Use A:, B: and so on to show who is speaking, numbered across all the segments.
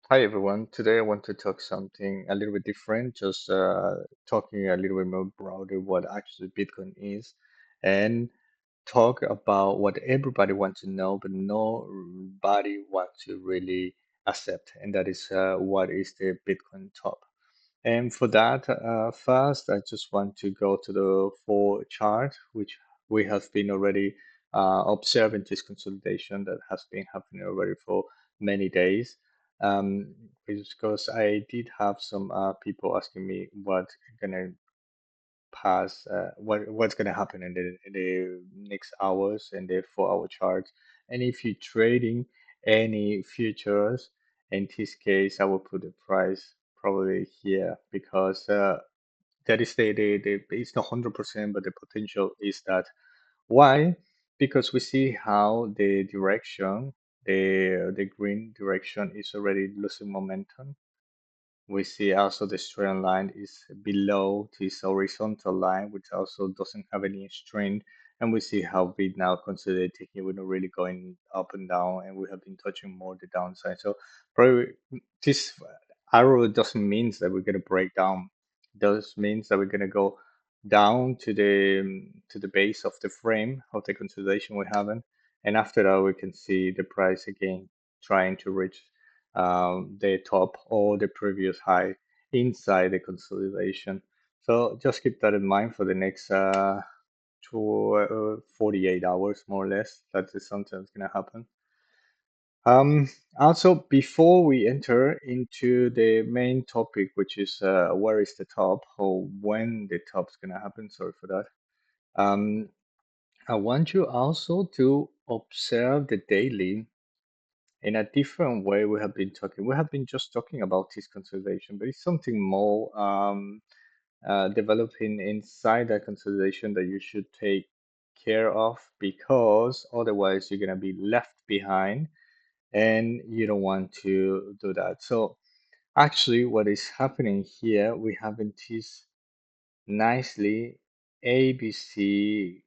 A: Hi everyone. Today I want to talk something a little bit different, just talking a little bit more broadly what actually Bitcoin is, and talk about what everybody wants to know, but nobody wants to really accept, and that is what is the Bitcoin top. And for that, first, I just want to go to the full chart, which we have been already observing this consolidation that has been happening already for many days. Because I did have some people asking me what gonna what's gonna happen in the next hours and the 4 hour chart, and if you're trading any futures. In this case, I will put the price probably here because that is the it's not 100%, but the potential is that. Why? Because we see how the direction, the green direction is already losing momentum. We see also the straight line is below this horizontal line, which also doesn't have any strength. And we see how we now consolidating here, we're not really going up and down, and we have been touching more the downside. So probably this arrow doesn't mean that we're going to break down. It does means that we're going to go down to the base of the frame of the consolidation we're having, and after that we can see the price again trying to reach the top or the previous high inside the consolidation. So just keep that in mind for the next 48 hours, more or less. That is something that's going to happen. Also, before we enter into the main topic, which is where is the top or when the top is going to happen, sorry for that. Um, I want you also to observe the daily in a different way. We have been talking. We have been just talking about this consolidation, but it's something more developing inside that consolidation that you should take care of, because otherwise you're gonna be left behind, and you don't want to do that. So actually, what is happening here, we have in this nicely ABC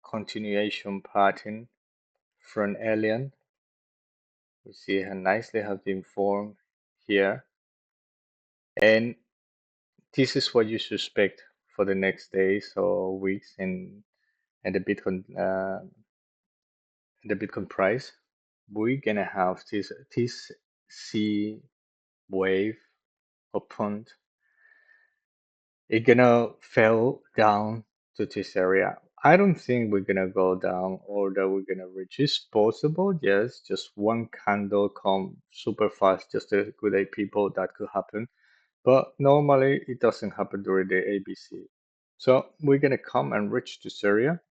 A: continuation pattern from Alien. We see how nicely has been formed here. And this is what you should expect for the next days or weeks in the Bitcoin price. We're gonna have this C wave or punt. It's gonna fall down to this area. I don't think we're gonna go down or that we're gonna reach. It's possible, yes, just one candle come super fast just to liquidate people, that could happen. But normally it doesn't happen during the ABC. So we're gonna come and reach this area.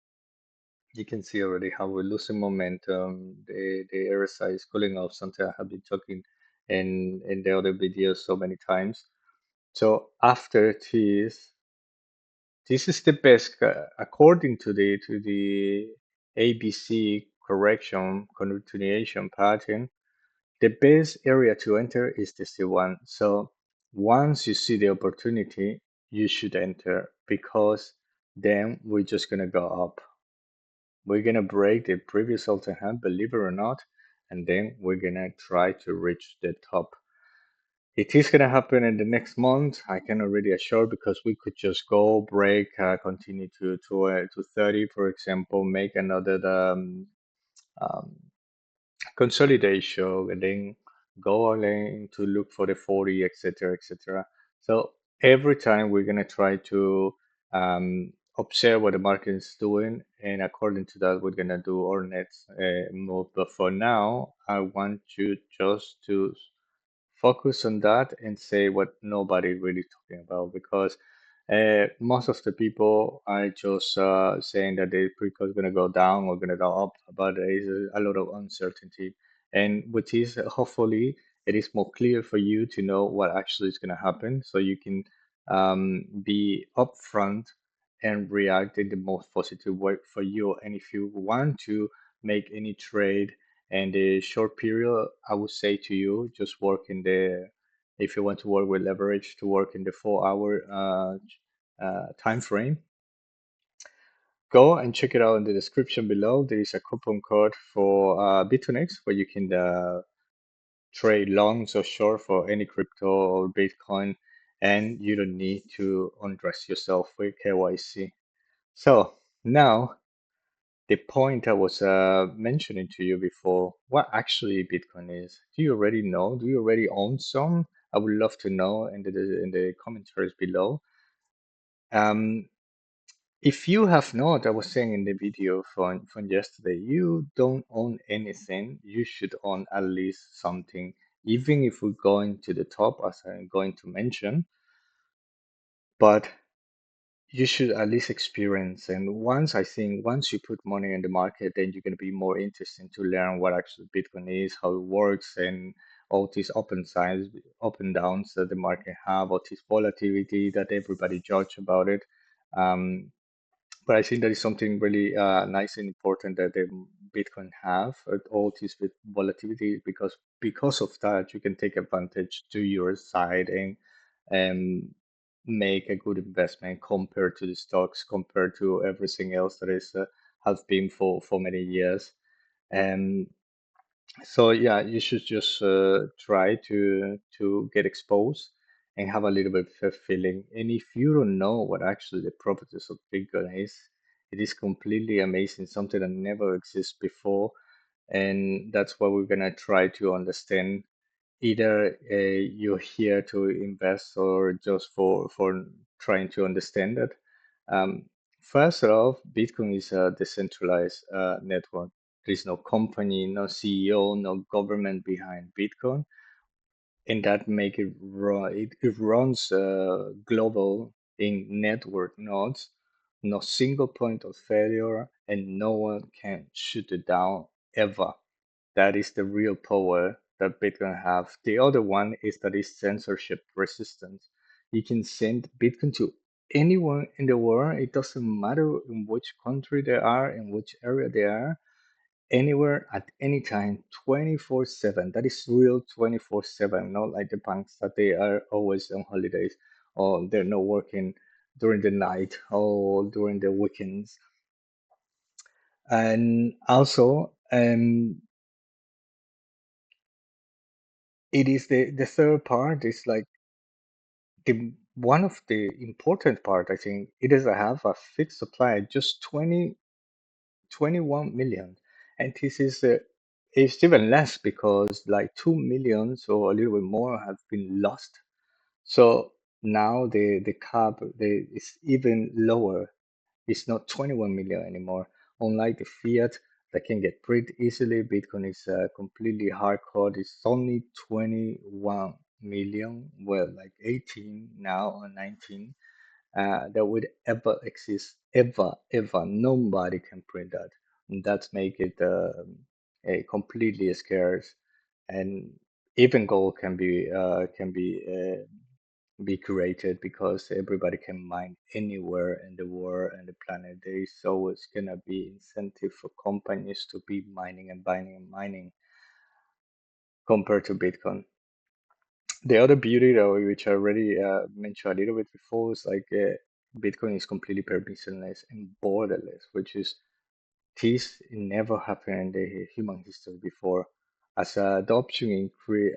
A: You can see already how we're losing momentum. The RSI is cooling off, something I have been talking in the other videos so many times. So after this is the best according to the ABC correction continuation pattern. The best area to enter is the C1. So once you see the opportunity, you should enter, because then we're just gonna go up. We're gonna break the previous all-time high, believe it or not, and then we're gonna try to reach the top. It is gonna happen in the next month. I can already assure, because we could just go break, continue to 30, for example, make another um, consolidation, and then go all in to look for the 40, etc., etc. So every time we're gonna try to observe what the market is doing, and according to that, we're gonna do our next move. But for now, I want you just to focus on that and say what nobody really talking about, because most of the people are just saying that the Bitcoin is going to go down or going to go up, but there is a lot of uncertainty. And with this, hopefully, it is more clear for you to know what actually is going to happen, so you can be upfront and react in the most positive way for you. And if you want to make any trade and the short period, I would say to you, just work in if you want to work with leverage, to work in the 4 hour time frame. Go and check it out in the description below. There is a coupon code for BITUNIX where you can trade longs or short for any crypto or Bitcoin, and you don't need to undress yourself with KYC. So now the point I was mentioning to you before, what actually Bitcoin is. Do you already know? Do you already own some? I would love to know in the commentaries below. Um, if you have not, I was saying in the video from yesterday, you don't own anything. You should own at least something, even if we're going to the top, as I'm going to mention. But you should at least experience. And once you put money in the market, then you're going to be more interested to learn what actually Bitcoin is, how it works, and all these up and downs that the market have, all this volatility that everybody judge about it. Um, but I think that is something really nice and important that the Bitcoin have all this with volatility, because of that you can take advantage to your side and um, make a good investment compared to the stocks, compared to everything else that is has been for many years. And so yeah, you should just try to get exposed and have a little bit of a feeling. And if you don't know what actually the properties of Bitcoin is, it is completely amazing, something that never exists before. And that's what we're gonna try to understand. Either you're here to invest or just for trying to understand it. Um, First off, Bitcoin is a decentralized network. There is no company, no CEO, no government behind Bitcoin, and that make it run. It runs global in network nodes, no single point of failure, and no one can shoot it down ever. That is the real power that Bitcoin have. The other one is that it's censorship resistant. You can send Bitcoin to anyone in the world. It doesn't matter in which country they are, in which area they are, anywhere at any time, 24/7. That is real 24/7, not like the banks that they are always on holidays or they're not working during the night or during the weekends. And also, it is the third part is like the one of the important part. I think it is I have a fixed supply, just 21 million, and this is it's even less because like 2 millions or a little bit more have been lost. So now the cap is even lower. It's not 21 million anymore. Unlike the fiat that can get pretty easily, Bitcoin is completely hardcore. It's only 21 million, well, like 18 now or 19, that would ever exist, ever, ever. Nobody can print that. And that's make it a completely scarce. And even gold can be created because everybody can mine anywhere in the world and the planet. There is always gonna be incentive for companies to be mining and mining and mining compared to Bitcoin. The other beauty, though, which I already mentioned a little bit before, is like Bitcoin is completely permissionless and borderless, which is this never happened in the human history before. As adoption increase,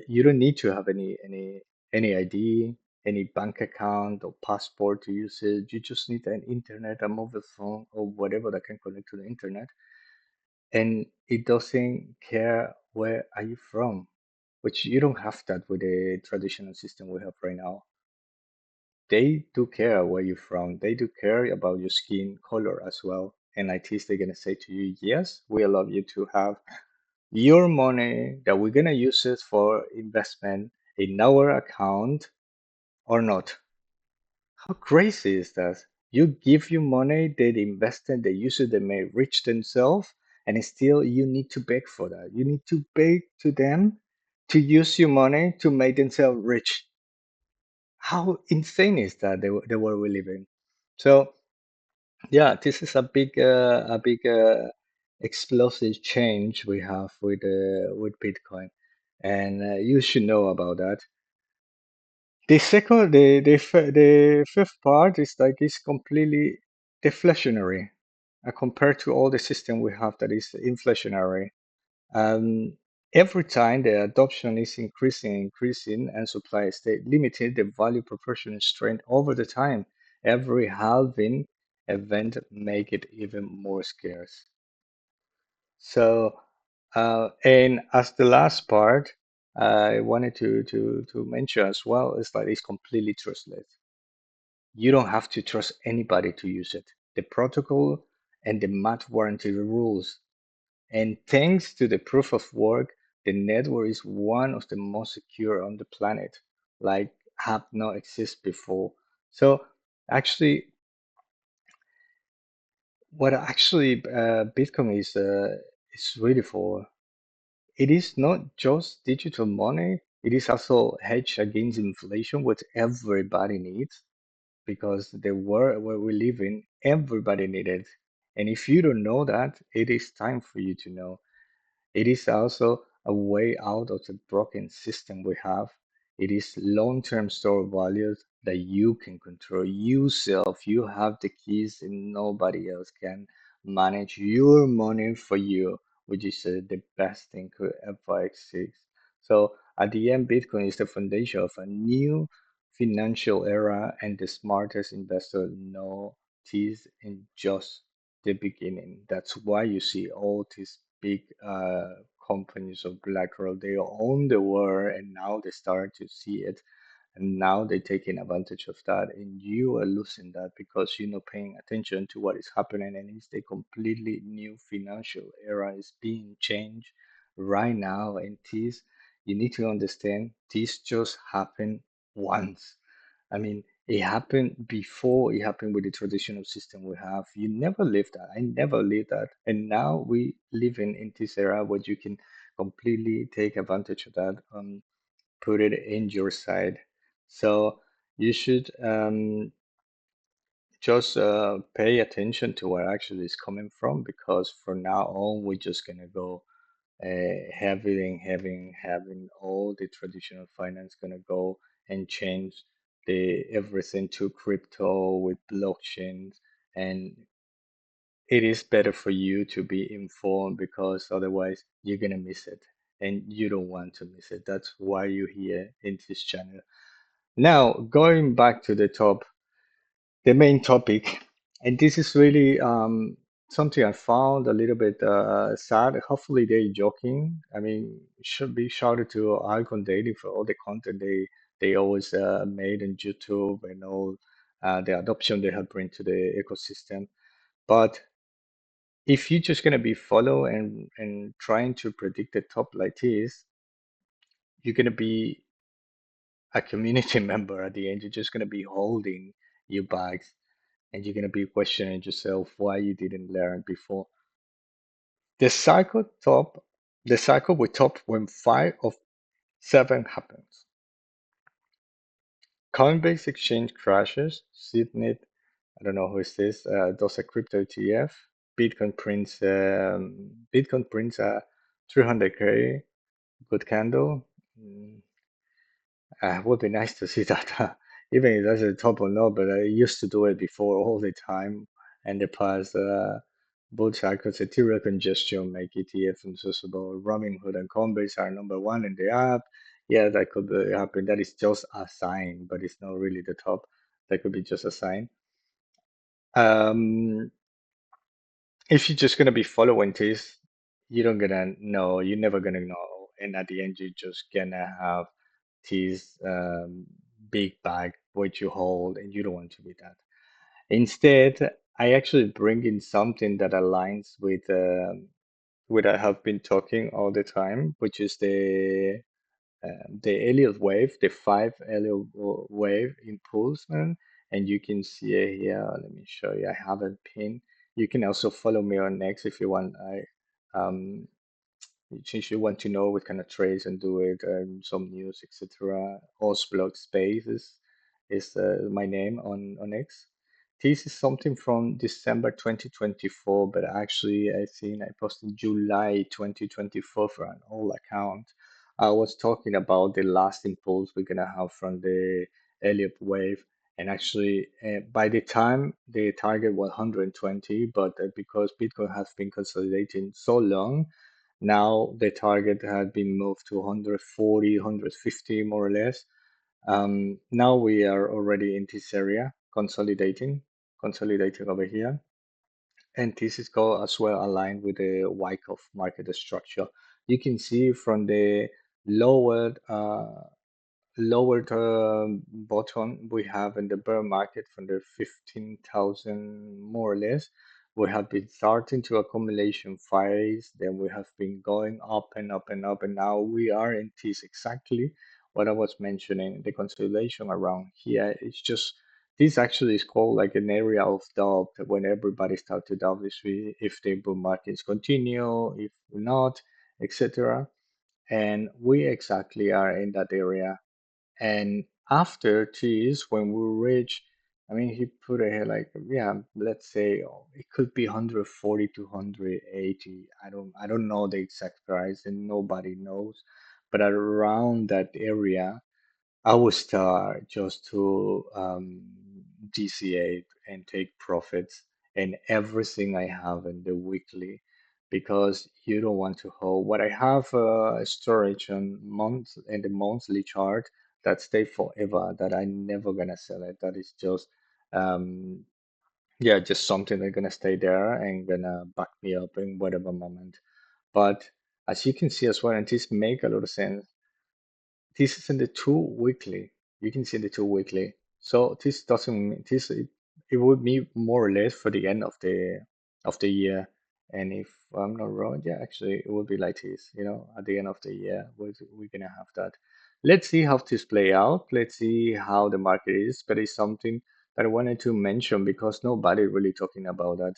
A: you don't need to have any ID, any bank account or passport to use it. You just need an internet, a mobile phone, or whatever that can connect to the internet, and it doesn't care where are you from, which you don't have that with the traditional system we have right now. They do care where you're from. They do care about your skin color as well. And at least they're gonna say to you, yes, we allow you to have your money that we're gonna use it for investment in our account or not. How crazy is that? You give you money, they invest it, they use it, they may reach themselves, and still you need to beg for that. You need to beg to them to use your money to make themselves rich. How insane is that the world we live in? So yeah, this is a big explosive change we have with Bitcoin, and you should know about that. The fifth part is like it's completely deflationary compared to all the system we have that is inflationary. Um, Every time the adoption is increasing, and supply stay limited, the value proportion strength over the time. Every halving event make it even more scarce. So, and as the last part, I wanted to mention as well is that it's completely trustless. You don't have to trust anybody to use it. The protocol and the math warranty the rules. And thanks to the proof of work, the network is one of the most secure on the planet, like have not existed before. So actually, what actually Bitcoin is really for, it is not just digital money. It is also hedge against inflation, which everybody needs because the world where we live in, everybody needs it. And if you don't know that, it is time for you to know. It is also a way out of the broken system we have. It is long-term store values that you can control yourself. You have the keys and nobody else can manage your money for you, which is the best thing could ever exist. So at the end, Bitcoin is the foundation of a new financial era, and the smartest investor know this in just the beginning. That's why you see all these big companies of BlackRock, they own the world, and now they start to see it, and now they're taking advantage of that, and you are losing that because you're not paying attention to what is happening, and it's the completely new financial era is being changed right now, and this you need to understand this just happened once. I mean, it happened before, it happened with the traditional system we have. You never lived that. I never lived that. And now we live in this era where you can completely take advantage of that, put it in your side. So you should just pay attention to where actually is coming from, because from now on, we're just gonna go having all the traditional finance gonna go and change the everything to crypto with blockchains, and it is better for you to be informed because otherwise you're gonna miss it, and you don't want to miss it. That's why you're here in this channel. Now, going back to the main topic, and this is really something I found a little bit sad. Hopefully, they're joking. I mean, should be shouted to Altcoins Daily for all the content they always made in YouTube and all the adoption they have bring to the ecosystem. But if you're just gonna be follow and trying to predict the top like this, you're gonna be a community member at the end. You're just gonna be holding your bags, and you're going to be questioning yourself why you didn't learn before. The cycle top, the cycle will top when 5 of 7 happens. Coinbase exchange crashes. Sidney, I don't know who is this. Does a crypto ETF. Bitcoin prints a 300K good candle. Would be nice to see that, even if that's a top or not, but I used to do it before all the time. And the past both cycles, ethereal congestion make ETF accessible. Robinhood and Coinbase are number one in the app. Yeah, that could happen. That is just a sign, but it's not really the top. That could be just a sign. Um, if you're just gonna be following this, you don't gonna know. You're never gonna know, and at the end, you're just gonna have this big bag which you hold, and you don't want to be that. Instead, I actually bring in something that aligns with what I have been talking all the time, which is the Elliot wave, the 5 Elliot wave impulsement, and you can see it here. Let me show you. I have a pin. You can also follow me on X if you want. Since you want to know what kind of trades and do it, some news, etc. OzBlockSpace is my name on X. This is something from December 2024, but actually I think I posted July 2024 for an old account. I was talking about the last impulse we're gonna have from the Elliott wave, and actually by the time the target was 120, but because Bitcoin has been consolidating so long, Now the target had been moved to 140, 150 more or less. Now we are already in this area, consolidating over here. And this is called as well aligned with the Wyckoff market structure. You can see from the lower lower bottom we have in the bear market from the 15,000 more or less. We have been starting to accumulation phase, then we have been going up and up and up, and now we are in this exactly what I was mentioning, the consolidation around here. It's just this actually is called like an area of doubt when everybody starts to doubt if the bull markets continue, if not, etc. And we exactly are in that area, and after this, when we reach, I mean, he put it here like, yeah, let's say it could be 140 to 180. I don't know the exact price, and nobody knows, but around that area, I would start just to DCA and take profits and everything I have in the weekly, because you don't want to hold what I have storage on month in the monthly chart that stay forever, that I never gonna sell it. That is just um yeah, just something that's gonna stay there and gonna back me up in whatever moment. But as you can see as well, and this make a lot of sense, this is in the two weekly. You can see in the two weekly. So this doesn't mean this it would be more or less for the end of the year. And if I'm not wrong, yeah, actually it would be like this, at the end of the year, we're gonna have that. Let's see how this play out. Let's see how the market is. But it's something that I wanted to mention because nobody really talking about that.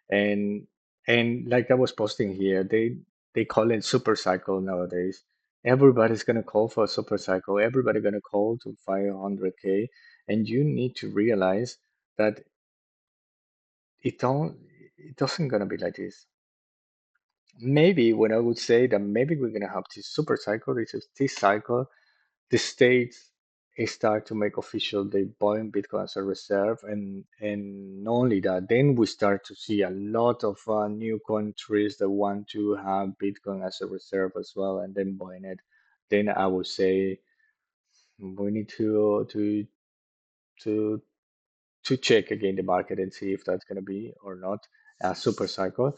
A: And and like I was posting here, they call it super cycle nowadays. Everybody's gonna call for a super cycle. Everybody gonna call to 500K, and you need to realize that it doesn't gonna be like this. Maybe when I would say that maybe we're gonna have this super cycle, this cycle, the states start to make official they buying Bitcoin as a reserve, and not only that, then we start to see a lot of new countries that want to have Bitcoin as a reserve as well, and then buying it. Then I would say we need to to check again the market and see if that's going to be or not a super cycle.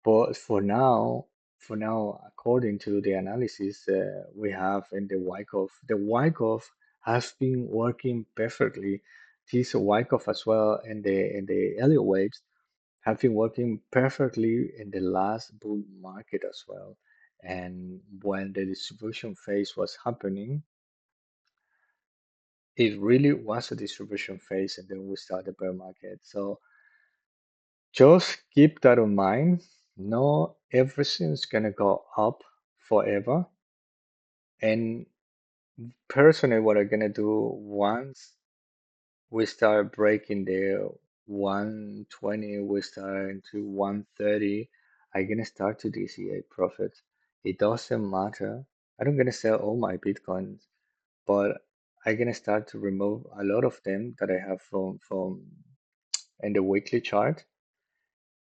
A: But for now, according to the analysis we have in the Wyckoff has been working perfectly. This Wyckoff as well and the Elliot Waves have been working perfectly in the last bull market as well. And when the distribution phase was happening, it really was a distribution phase, and then we start the bear market. So just keep that in mind. Not everything's gonna go up forever. And personally, what I'm gonna do once we start breaking the 120, we start into 130, I'm gonna start to DCA profits. It doesn't matter. I don't gonna sell all my Bitcoins, but I'm gonna start to remove a lot of them that I have from in the weekly chart.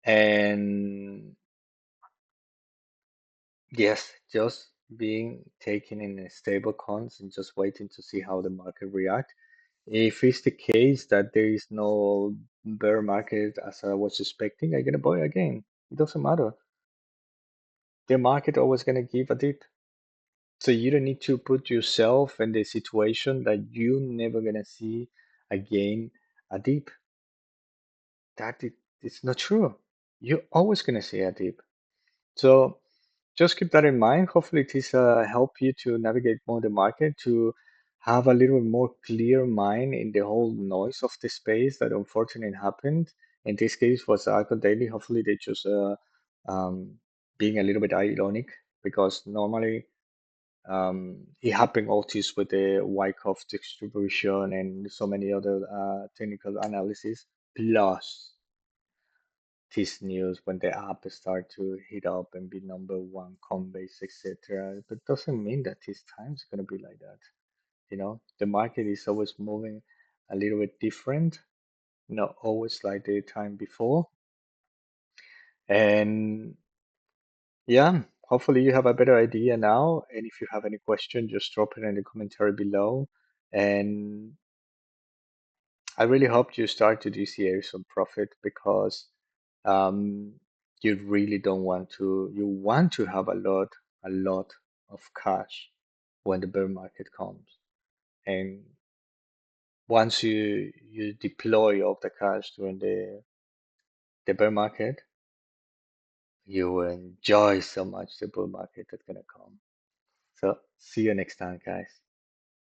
A: And yes, just being taken in a stable cons and just waiting to see how the market react. If it's the case that there is no bear market as I was expecting, I'm gonna buy again. It doesn't matter. The market always gonna give a dip. So you don't need to put yourself in the situation that you never gonna see again a dip. It's not true. You're always gonna see a dip. So just keep that in mind. Hopefully, this help you to navigate more the market, to have a little more clear mind in the whole noise of the space that unfortunately happened. In this case, was Altcoins Daily. Hopefully, they just um, being a little bit ironic because normally it happened all this with the Wyckoff distribution and so many other technical analysis. Plus, this news when the app start to heat up and be number one Coinbase, etc. But doesn't mean that this time is gonna be like that. The market is always moving a little bit different, not always like the time before. And yeah, hopefully you have a better idea now. And if you have any question, just drop it in the commentary below. And I really hope you start to do see some profit because um, you really don't want to, you want to have a lot of cash when the bear market comes. And once you deploy all the cash during the bear market, you will enjoy so much the bull market that's gonna come. So see you next time, guys.